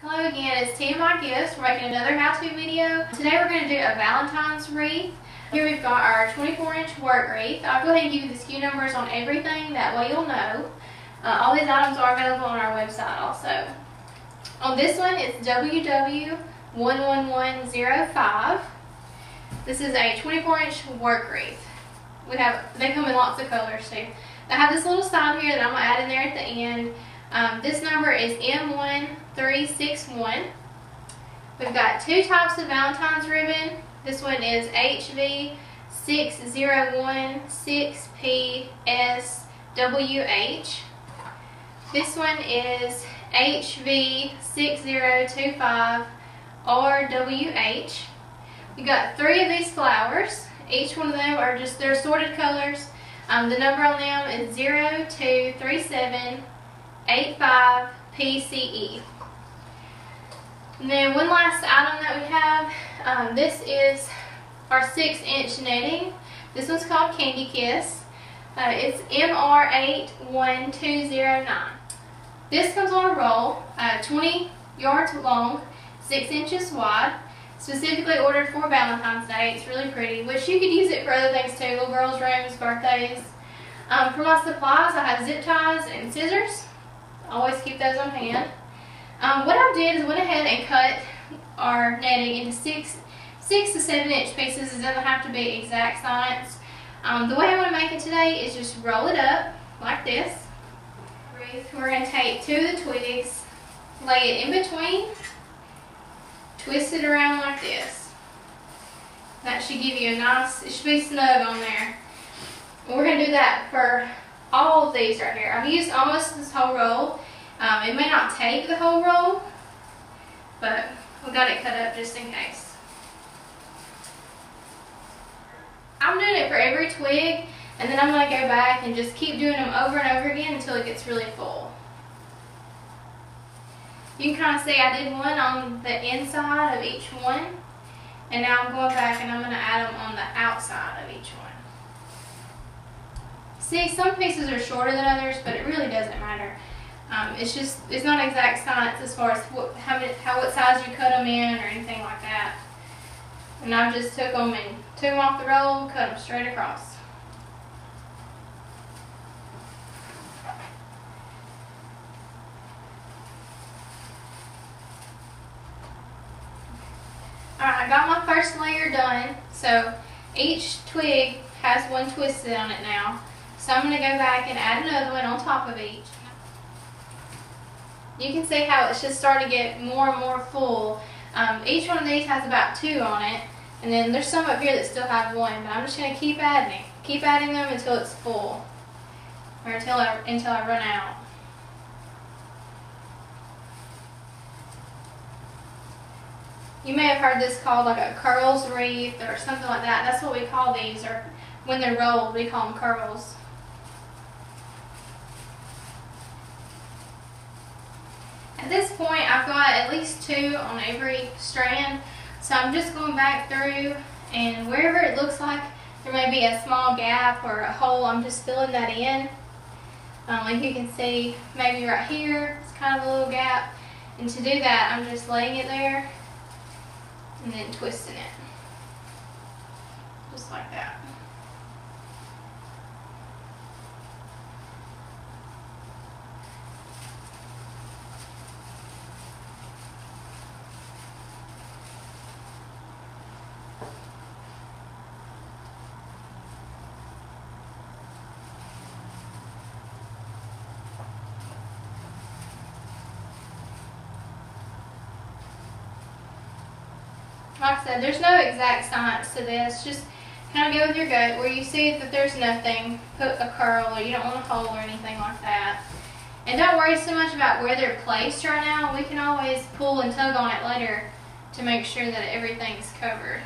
Hello again, it's TMI Gifts. We're making another how-to video. Today we're going to do a Valentine's wreath. Here we've got our 24-inch work wreath. I'll go ahead and give you the SKU numbers on everything, that way you'll know. All these items are available on our website also. On this one, it's WW11105. This is a 24-inch work wreath. They come in lots of colors too. I have this little sign here that I'm going to add in there at the end. This number is M1361. We've got two types of Valentine's ribbon. This one is HV6016PSWH. This one is HV6025RWH. We got three of these flowers. Each one of them are just their assorted colors. The number on them is 023785PCE. And then one last item that we have, this is our 6-inch netting. This one's called Candy Kiss. It's MR81209. This comes on a roll, 20 yards long, 6 inches wide. Specifically ordered for Valentine's Day. It's really pretty, which you could use it for other things too, little girls' rooms, birthdays. For my supplies, I have zip ties and scissors. Always keep those on hand. What I did is went ahead and cut our netting into 6 to 7 inch pieces. It doesn't have to be exact science. The way I want to make it today is just roll it up like this. We're going to take two of the twigs, lay it in between, twist it around like this. That should give you a nice, it should be snug on there. We're going to do that for all of these right here. I've used almost this whole roll. It may not take the whole roll, but we got it cut up just in case. I'm doing it for every twig, and then I'm going to go back and just keep doing them over and over again until it gets really full. You can kind of see I did one on the inside of each one, and now I'm going back and I'm going to add them on the outside of each one. See, some pieces are shorter than others, but it really doesn't matter. It's not exact science as far as what size you cut them in or anything like that. And I just took them off the roll, cut them straight across. Alright, I got my first layer done, so each twig has one twisted on it now. So I'm going to go back and add another one on top of each. You can see how it's just starting to get more and more full. Each one of these has about 2 on it, and then there's some up here that still have 1, but I'm just going to keep adding them until it's full, or until I run out. You may have heard this called like a curls wreath or something like that. That's what we call these, or when they're rolled, we call them curls. At this point, I've got at least 2 on every strand, so I'm just going back through, and wherever it looks like there may be a small gap or a hole, I'm just filling that in. Like you can see, maybe right here, it's kind of a little gap, and to do that, I'm just laying it there and then twisting it, just like that. Like I said, there's no exact science to this. Just kind of go with your gut. Where you see that there's nothing, put a curl, or you don't want a hole or anything like that. And don't worry so much about where they're placed right now. We can always pull and tug on it later to make sure that everything's covered.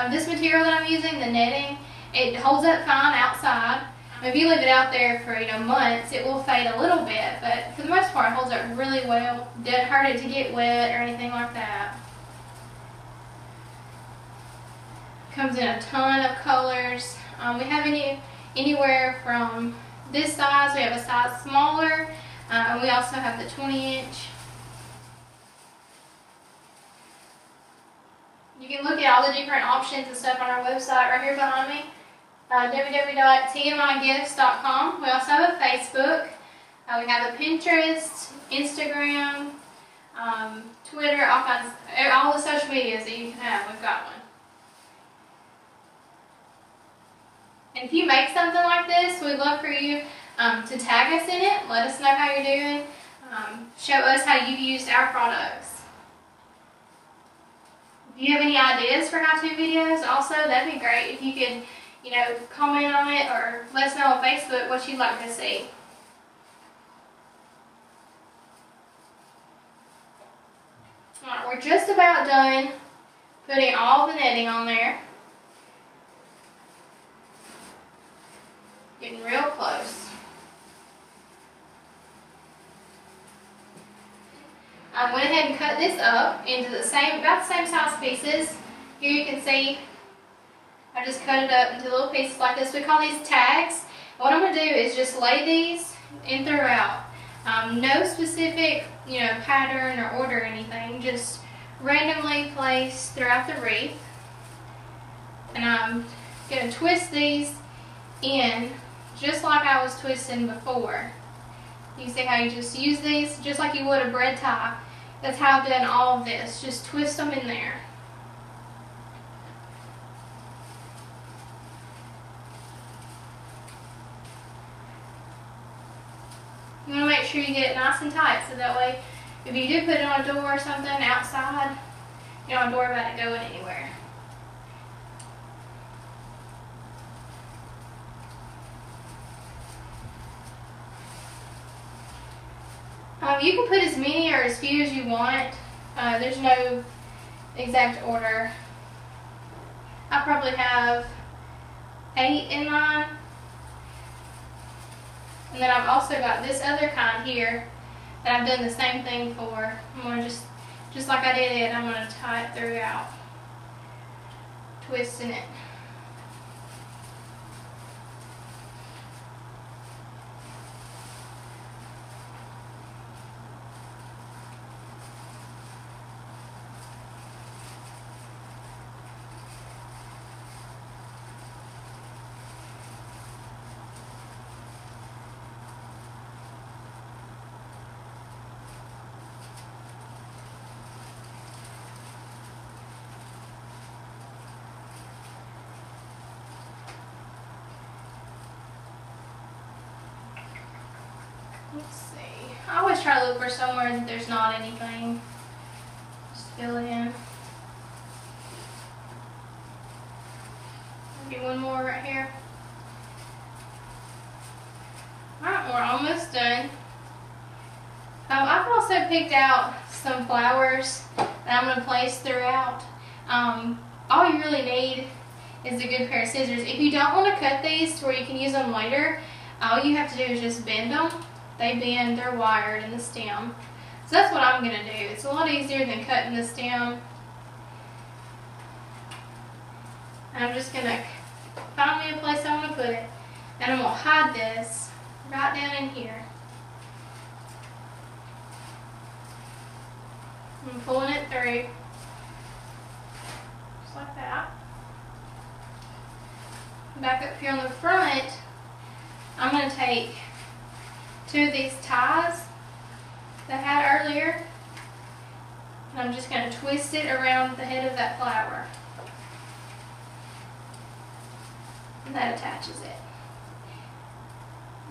This material that I'm using, the netting, it holds up fine outside. If you leave it out there for months, it will fade a little bit, but for the most part it holds up really well. Doesn't hurt it to get wet or anything like that. Comes in a ton of colors. We have anywhere from this size. We have a size smaller, and we also have the 20-inch. You can look at all the different options and stuff on our website right here behind me, www.tmigifts.com. We also have a Facebook. We have a Pinterest, Instagram, Twitter, all the social medias that you can have. We've got one. And if you make something like this, we'd love for you to tag us in it. Let us know how you're doing. Show us how you've used our products. If you have any ideas for how-to videos, also, that'd be great. If you could, comment on it or let us know on Facebook what you'd like to see. Alright, we're just about done putting all the netting on there. Getting real close. I went ahead and cut this up into about the same size pieces. Here you can see I just cut it up into little pieces like this. We call these tags. What I'm going to do is just lay these in throughout. No specific, pattern or order or anything. Just randomly placed throughout the wreath. And I'm going to twist these in just like I was twisting before. You see how you just use these just like you would a bread tie. That's how I've done all of this. Just twist them in there. You want to make sure you get it nice and tight so that way if you do put it on a door or something outside, you don't have to worry about it going anywhere. You can put as many or as few as you want. There's no exact order. I probably have 8 in mine. And then I've also got this other kind here that I've done the same thing for. I'm going to just like I did it, I'm going to tie it throughout, twisting it. Let's see. I always try to look for somewhere that there's not anything. Just fill it in. Maybe one more right here. Alright, we're almost done. I've also picked out some flowers that I'm going to place throughout. All you really need is a good pair of scissors. If you don't want to cut these to where you can use them later, all you have to do is just bend them. They bend, they're wired in the stem. So that's what I'm going to do. It's a lot easier than cutting the stem. And I'm just going to find me a place I want to put it. And I'm going to hide this right down in here. I'm pulling it through. Just like that. Back up here on the front, I'm going to take 2 of these ties that I had earlier, and I'm just going to twist it around the head of that flower. And that attaches it.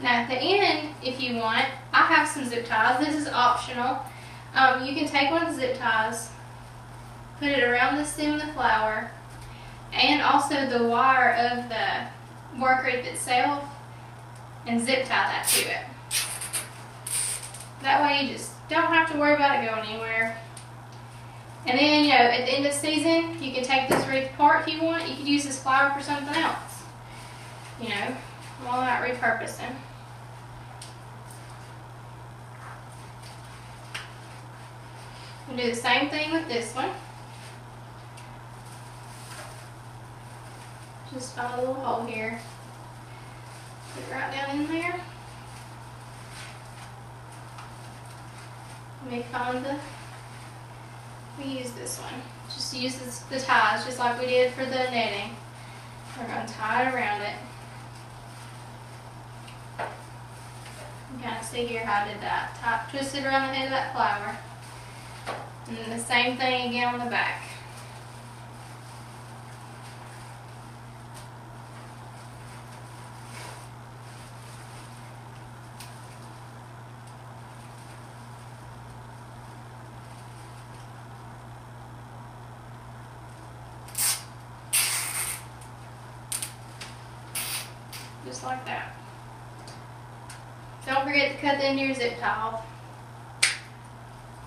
Now at the end, if you want, I have some zip ties. This is optional. You can take one of the zip ties, put it around the stem of the flower, and also the wire of the work wreath itself, and zip tie that to it. That way you just don't have to worry about it going anywhere. And then, at the end of the season, you can take this wreath apart if you want. You could use this flower for something else. I'm all about repurposing. We'll do the same thing with this one. Just find a little hole here. Put it right down in there. Let me find we use this one. Just use the ties just like we did for the netting. We're going to tie it around it. You can kind of see here how I did that. Twist it around the head of that flower. And then the same thing again on the back. Just like that. Don't forget to cut the end of your zip tie off.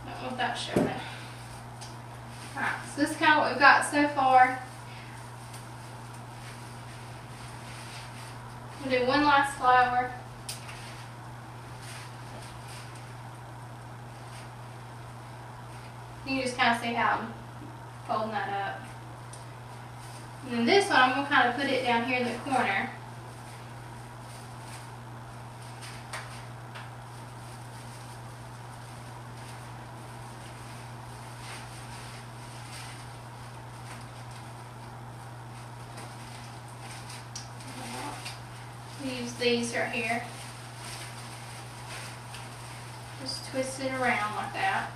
Don't want that showing. Alright, so this is kind of what we've got so far. We'll do one last flower. You can just kind of see how I'm folding that up. And then this one, I'm going to kind of put it down here in the corner. Use these right here. Just twist it around like that.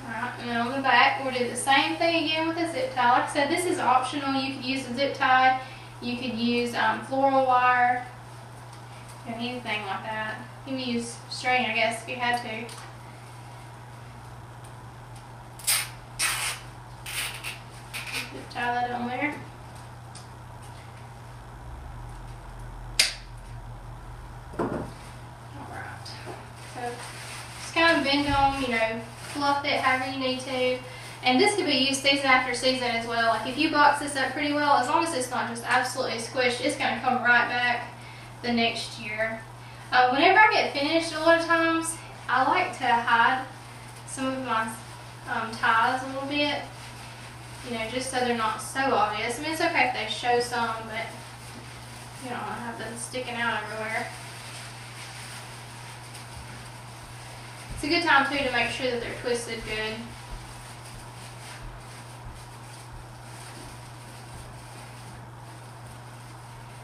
Alright, and then on the back we'll do the same thing again with a zip tie. Like I said, this is optional. You could use a zip tie, you could use floral wire, anything like that. You can use string, I guess, if you had to. Tie that on there. Alright. So just kind of bend on, fluff it however you need to. And this could be used season after season as well. Like if you box this up pretty well, as long as it's not just absolutely squished, it's going to come right back the next year. Whenever I get finished, a lot of times I like to hide some of my ties a little bit. Just so they're not so obvious. I mean, it's okay if they show some, but you don't want to have them sticking out everywhere. It's a good time, too, to make sure that they're twisted good.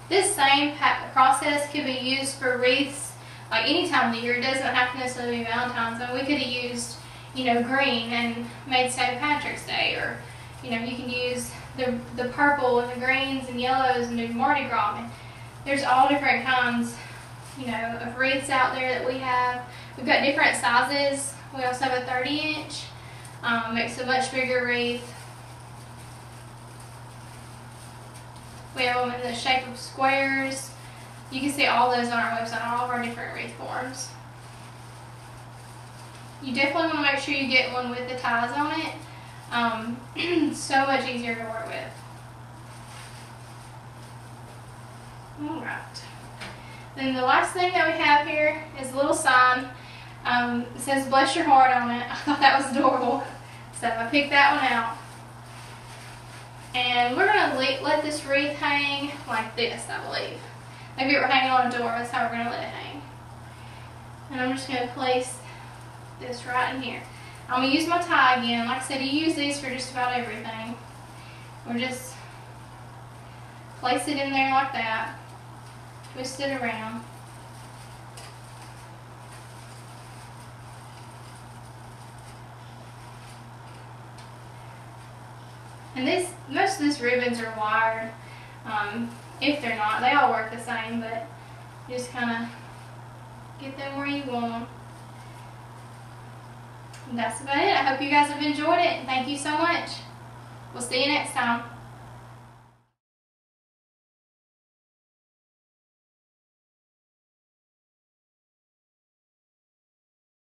This same process could be used for wreaths, like any time of the year. It doesn't have to necessarily be Valentine's. I mean, we could have used, green and made St. Patrick's Day, or you can use the purple and the greens and yellows and do Mardi Gras. I mean, there's all different kinds, of wreaths out there that we have. We've got different sizes. We also have a 30-inch. Makes a much bigger wreath. We have them in the shape of squares. You can see all those on our website, all of our different wreath forms. You definitely want to make sure you get one with the ties on it. So much easier to work with. Alright. Then the last thing that we have here is a little sign. It says "Bless Your Heart" on it. I thought that was adorable. So I picked that one out. And we're going to let this wreath hang like this, I believe. Maybe we're hanging on a door. That's how we're going to let it hang. And I'm just going to place this right in here. I'm going to use my tie again. Like I said, you use these for just about everything. Or just place it in there like that. Twist it around. And most of these ribbons are wired. If they're not, they all work the same, but you just kind of get them where you want them. And that's about it. I hope you guys have enjoyed it, and thank you so much. We'll see you next time.